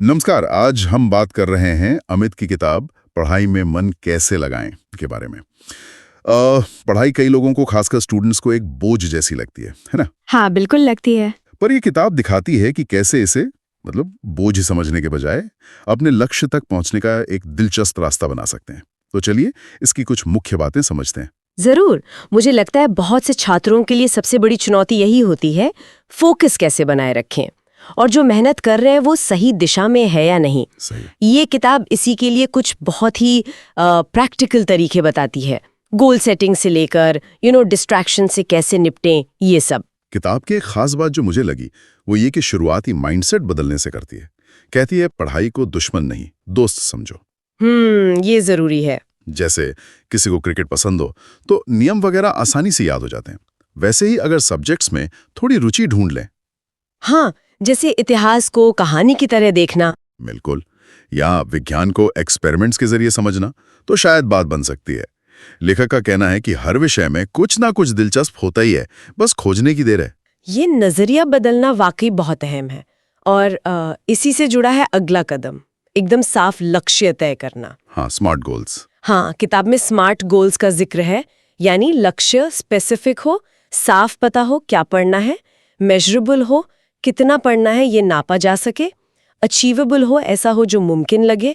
नमस्कार। आज हम बात कर रहे हैं अमित की किताब पढ़ाई में मन कैसे लगाएं के बारे में। पढ़ाई कई लोगों को, खासकर स्टूडेंट्स को, एक बोझ जैसी लगती है ना? हाँ, बिल्कुल लगती है। पर ये किताब दिखाती है कि कैसे इसे बोझ समझने के बजाय अपने लक्ष्य तक पहुंचने का एक दिलचस्प रास्ता बना सकते हैं। तो चलिए इसकी कुछ मुख्य बातें समझते हैं। जरूर। मुझे लगता है बहुत से छात्रों के लिए सबसे बड़ी चुनौती यही होती है, फोकस कैसे बनाए रखें और जो मेहनत कर रहे हैं वो सही दिशा में है या नहीं। सही। ये किताब इसी के लिए कुछ बहुत ही प्रैक्टिकल तरीके बताती है। गोल सेटिंग से लेकर डिस्ट्रैक्शन से कैसे निपटें, ये सब। किताब की एक खास बात जो मुझे लगी वो ये कि शुरुआती माइंडसेट बदलने से करती है। कहती है पढ़ाई को दुश्मन नहीं, दोस्त समझो। ये जरूरी है। जैसे किसी को क्रिकेट पसंद हो तो नियम वगैरह आसानी से याद हो जाते हैं। वैसे ही अगर सब्जेक्ट्स में थोड़ी रुचि ढूंढ लें। हाँ, जैसे इतिहास को कहानी की तरह देखना। बिल्कुल। या विज्ञान को एक्सपेरिमेंट्स के जरिए समझना, तो शायद बात बन सकती है। लेखक का कहना है कि हर विषय में कुछ ना कुछ दिलचस्प होता ही है, बस खोजने की देर है। ये नजरिया बदलना वाकई बहुत अहम है। और इसी से जुड़ा है अगला कदम, एकदम साफ लक्ष्य तय करना। हाँ, स्मार्ट गोल्स। हाँ, किताब में स्मार्ट गोल्स का जिक्र है, यानी लक्ष्य स्पेसिफिक हो, साफ पता हो क्या पढ़ना है, मेजरेबल हो, कितना पढ़ना है ये नापा जा सके, अचीवेबल हो, ऐसा हो जो मुमकिन लगे,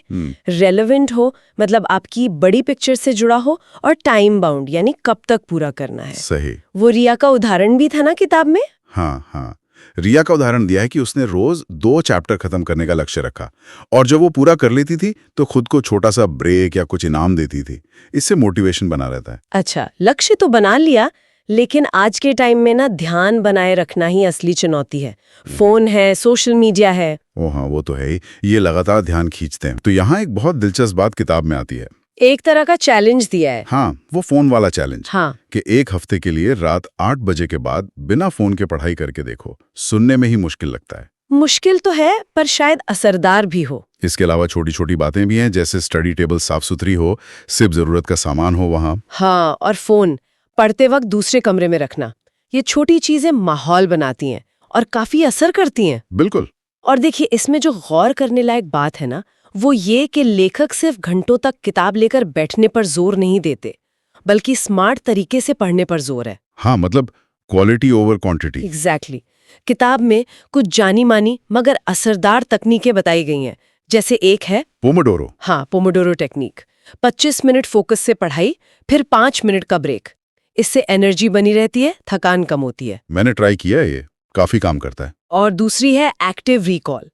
रेलेवेंट हो, मतलब आपकी बड़ी पिक्चर से जुड़ा हो, और टाइम बाउंड, यानी कब तक पूरा करना है। सही। वो रिया का उदाहरण भी था ना किताब में। हाँ हाँ, रिया का उदाहरण दिया है कि उसने रोज 2 चैप्टर खत्म करने का लक्ष्य रखा, और जब वो पूरा कर लेती थी तो खुद को छोटा सा ब्रेक या कुछ इनाम देती थी। इससे मोटिवेशन बना रहता है। अच्छा, लक्ष्य तो बना लिया, लेकिन आज के टाइम में ना ध्यान बनाए रखना ही असली चुनौती है। फोन है, सोशल मीडिया है। ओ हाँ, वो तो है ही। ये लगातार ध्यान खींचते हैं। तो यहाँ एक बहुत दिलचस्प बात किताब में आती है। एक तरह का चैलेंज दिया है। हाँ, वो फोन वाला चैलेंज। हाँ। कि 1 हफ्ते के लिए रात 8 बजे के बाद बिना फोन के पढ़ाई करके देखो। सुनने में ही मुश्किल लगता है। मुश्किल तो है, पर शायद असरदार भी हो। इसके अलावा छोटी छोटी बातें भी हैं, जैसे स्टडी टेबल साफ सुथरी हो, सिर्फ जरूरत का सामान हो वहाँ। हाँ, और फोन पढ़ते वक्त दूसरे कमरे में रखना। ये छोटी चीजें माहौल बनाती हैं और काफी असर करती हैं। बिल्कुल। और देखिए, इसमें जो गौर करने लायक बात है ना, वो ये कि लेखक सिर्फ घंटों तक किताब लेकर बैठने पर जोर नहीं देते, बल्कि स्मार्ट तरीके से पढ़ने पर जोर है। हाँ, मतलब क्वालिटी ओवर क्वांटिटी। एग्जैक्टली। किताब में कुछ जानी मानी मगर असरदार तकनीकें बताई गई हैं। जैसे एक है पोमोडोरो। हाँ, पोमोडोरो टेक्निक। 25 मिनट फोकस से पढ़ाई, फिर 5 मिनट का ब्रेक। इससे एनर्जी बनी रहती है, थकान कम होती है। मैंने ट्राई किया है, ये काफी काम करता है। और दूसरी है एक्टिव रिकॉल।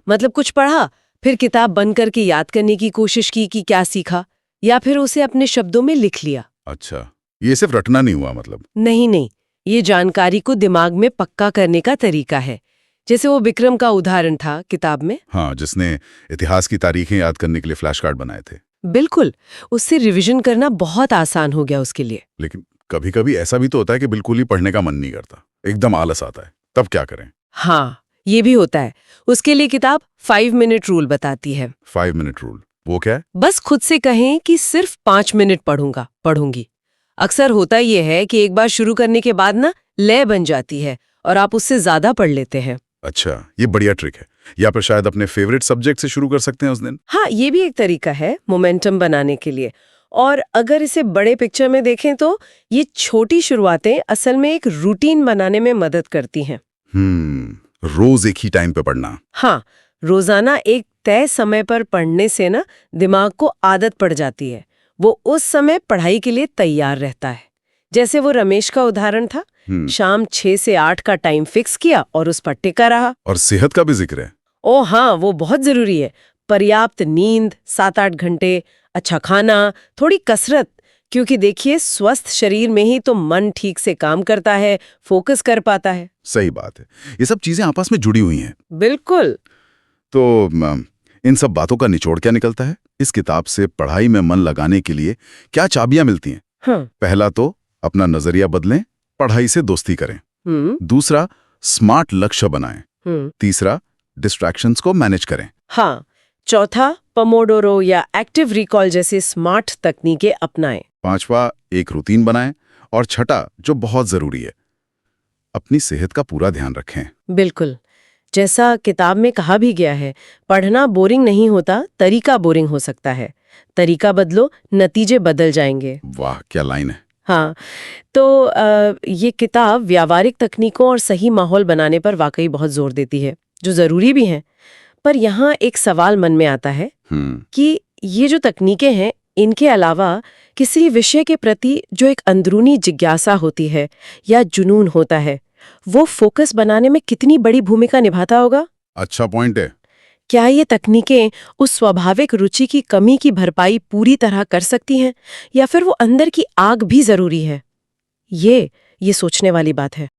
मतलब कुछ पढ़ा, फिर किताब बंद करके याद करने की कोशिश की कि क्या सीखा, या फिर उसे अपने शब्दों में लिख लिया। अच्छा, ये सिर्फ रटना नहीं हुआ मतलब? नहीं, ये जानकारी को दिमाग में पक्का करने का तरीका है। जैसे वो विक्रम का उदाहरण था किताब में। हाँ, जिसने इतिहास की तारीखें याद करने के लिए फ्लैश कार्ड बनाए थे। बिल्कुल, उससे रिवीजन करना बहुत आसान हो गया उसके लिए। लेकिन कभी कभी ऐसा भी तो होता है कि बिल्कुल ही पढ़ने का मन नहीं करता, एकदम आलस आता है, तब क्या करें? हाँ, ये भी होता है। उसके लिए किताब 5 मिनट रूल बताती है। 5 मिनट रूल, वो क्या है? बस खुद से कहें कि सिर्फ 5 मिनट पढ़ूंगी। अक्सर होता ये है कि एक बार शुरू करने के बाद ना लय बन जाती है और आप उससे ज्यादा पढ़ लेते हैं। अच्छा, ये बढ़िया ट्रिक है। या फिर शायद अपने फेवरेट सब्जेक्ट से शुरू कर सकते हैं उस दिन। हाँ, ये भी एक तरीका है मोमेंटम बनाने के लिए। और अगर इसे बड़े पिक्चर में देखें तो ये छोटी शुरुआतें असल में एक रूटीन बनाने में मदद करती हैं। रोज एक ही टाइम पे पढ़ना। हाँ, रोजाना एक तय समय पर पढ़ने से ना दिमाग को आदत पड़ जाती है। वो उस समय पढ़ाई के लिए तैयार रहता है। जैसे वो रमेश का उदाहरण था, शाम 6 से 8 का टाइम फिक्स किया और उस पर टिका रहा। और सेहत का भी जिक्र है। ओ हाँ, वो बहुत जरूरी है। पर्याप्त नींद, 7-8 घंटे, अच्छा खाना, थोड़ी कसरत, क्योंकि देखिए स्वस्थ शरीर में ही तो मन ठीक से काम करता है, फोकस कर पाता है। सही बात है, ये सब चीजें आपस में जुड़ी हुई हैं। बिल्कुल। तो इन सब बातों का निचोड़ क्या निकलता है? इस किताब से पढ़ाई में मन लगाने के लिए क्या चाबियां मिलती हैं? हाँ। पहला तो अपना नजरिया बदलें, पढ़ाई से दोस्ती करें। दूसरा, स्मार्ट लक्ष्य बनाएं। तीसरा, डिस्ट्रैक्शंस को मैनेज करें। हाँ। चौथा, पोमोडोरो या एक्टिव रिकॉल जैसे स्मार्ट तकनीकें अपनाएं। पांचवा, एक रूटीन बनाएं। और छठा, जो बहुत जरूरी है, अपनी सेहत का पूरा ध्यान रखें। बिल्कुल। जैसा किताब में कहा भी गया है, पढ़ना बोरिंग नहीं होता, तरीका बोरिंग हो सकता है। तरीका बदलो, नतीजे बदल जाएंगे। वाह, क्या लाइन है। हाँ, तो ये किताब व्यावहारिक तकनीकों और सही माहौल बनाने पर वाकई बहुत जोर देती है, जो ज़रूरी भी है। पर यहाँ एक सवाल मन में आता है कि ये जो तकनीकें हैं, इनके अलावा किसी विषय के प्रति जो एक अंदरूनी जिज्ञासा होती है या जुनून होता है, वो फोकस बनाने में कितनी बड़ी भूमिका निभाता होगा? अच्छा पॉइंट है। क्या ये तकनीकें उस स्वाभाविक रुचि की कमी की भरपाई पूरी तरह कर सकती हैं, या फिर वो अंदर की आग भी जरूरी है? ये सोचने वाली बात है।